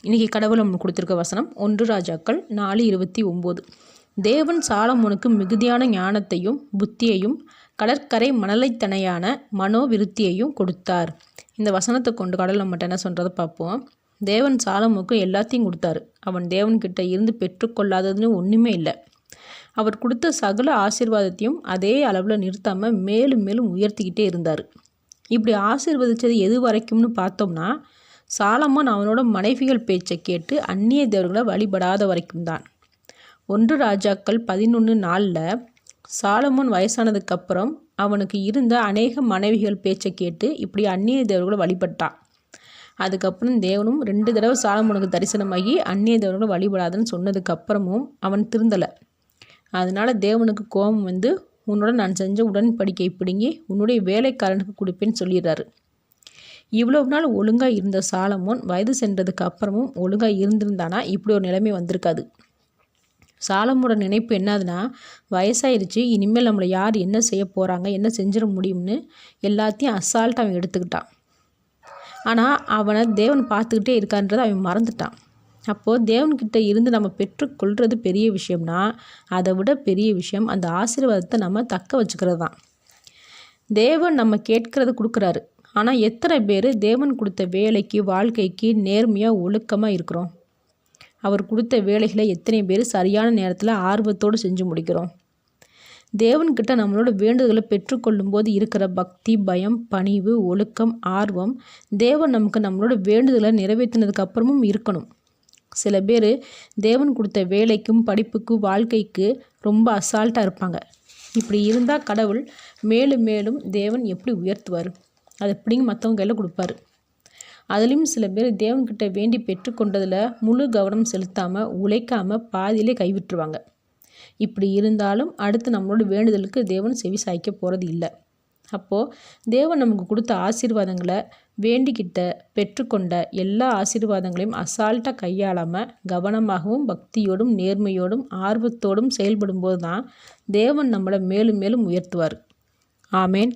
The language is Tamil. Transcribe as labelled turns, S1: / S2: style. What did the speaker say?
S1: இன்றைக்கி கடவுள் நம்மளுக்கு கொடுத்துருக்க வசனம் 1 ராஜாக்கள் 4:29. தேவன் சாலமோனுக்கு மிகுதியான ஞானத்தையும் புத்தியையும் கடற்கரை மணலைத்தனையான மனோவிருத்தியையும் கொடுத்தார். இந்த வசனத்தை கொண்டு கடவுள் நம்மகிட்ட என்ன சொல்கிறத பார்ப்போம். தேவன் சாலமோனுக்கு எல்லாத்தையும் கொடுத்தாரு. அவன் தேவன்கிட்ட இருந்து பெற்றுக்கொள்ளாததுன்னு ஒன்றுமே இல்லை. அவர் கொடுத்த சகல ஆசீர்வாதத்தையும் அதே அளவில் நிறுத்தாமல் மேலும் மேலும் உயர்த்திக்கிட்டே இருந்தார். இப்படி ஆசீர்வதித்தது எது வரைக்கும்னு பார்த்தோம்னா, சாலமோன் அவனோட மனைவிகள் பேச்சை கேட்டு அந்நிய தேவர்களை வழிபடாத வரைக்கும் தான். 1 ராஜாக்கள் 11:4 சாலமோன் வயசானதுக்கப்புறம் அவனுக்கு இருந்த அநேக மனைவிகள் பேச்சை கேட்டு இப்படி அந்நிய தேவர்களை வழிபட்டான். அதுக்கப்புறம் தேவனும் 2 தடவை சாலமோனுக்கு தரிசனமாகி அந்நிய தேவர்களை வழிபடாதுன்னு சொன்னதுக்கப்புறமும் அவன் திருந்தலை. அதனால் தேவனுக்கு கோபம் வந்து, உன்னோட நான் செஞ்ச உடன்படிக்கை பிடுங்கி உன்னுடைய வேலைக்காரனுக்கு கொடுப்பேன்னு சொல்லிடுறாரு. இவ்வளவு நாள் ஒழுங்காக இருந்த சாலமோன் வயது சென்றதுக்கு அப்புறமும் ஒழுங்காக இருந்திருந்தானா இப்படி ஒரு நிலைமை வந்திருக்காது. சாலமோட நினைப்பு என்னதுன்னா, வயசாயிருச்சு, இனிமேல் நம்மளை யார் என்ன செய்ய போகிறாங்க, என்ன செஞ்சிட முடியும்னு எல்லாத்தையும் அசால்ட்டாக அவன் எடுத்துக்கிட்டான். ஆனால் அவனை தேவன் பார்த்துக்கிட்டே இருக்கான்றதை அவன் மறந்துட்டான். அப்போது தேவன்கிட்ட இருந்து நம்ம பெற்றுக்கொள்வது பெரிய விஷயம்னா, அதை விட பெரிய விஷயம் அந்த ஆசீர்வாதத்தை நம்ம தக்க வச்சுக்கிறது தான். தேவன் நம்ம கேட்கறது கொடுக்குறாரு. ஆனால் எத்தனை பேர் தேவன் கொடுத்த வேலைக்கு வாழ்க்கைக்கு நேர்மையாக ஒழுக்கமாக இருக்கிறோம்? அவர் கொடுத்த வேலைகளை எத்தனை பேர் சரியான நேரத்தில் ஆர்வத்தோடு செஞ்சு முடிக்கிறோம்? தேவன்கிட்ட நம்மளோட வேண்டுதலை பெற்றுக்கொள்ளும் போது இருக்கிற பக்தி, பயம், பணிவு, ஒழுக்கம், ஆர்வம் தேவன் நமக்கு நம்மளோட வேண்டுதலை நிறைவேற்றினதுக்கு அப்புறமும் இருக்கணும். சில பேர் தேவன் கொடுத்த வேலைக்கும் படிப்புக்கும் வாழ்க்கைக்கு ரொம்ப அசால்ட்டாக இருப்பாங்க. இப்படி இருந்தால் கடவுள் மேலும் மேலும் தேவன் எப்படி உயர்த்துவார்? அதை எப்படிங்க மற்றவங்க கையில் கொடுப்பாரு. அதுலேயும் சில பேர் தேவன்கிட்ட வேண்டி பெற்றுக்கொண்டதில் முழு கவனம் செலுத்தாமல் உழைக்காமல் பாதியிலே கைவிட்டுருவாங்க. இப்படி இருந்தாலும் அடுத்து நம்மளோட வேண்டுதலுக்கு தேவன் செவி சாய்க்க போகிறது இல்லை. அப்போது தேவன் நமக்கு கொடுத்த ஆசீர்வாதங்களை வேண்டிக்கிட்ட பெற்றுக்கொண்ட எல்லா ஆசீர்வாதங்களையும் அசால்ட்டாக கையாளாமல் கவனமாகவும் பக்தியோடும் நேர்மையோடும் ஆர்வத்தோடும் செயல்படும் போது தான் தேவன் நம்மளை மேலும் மேலும் உயர்த்துவார். ஆமேன்.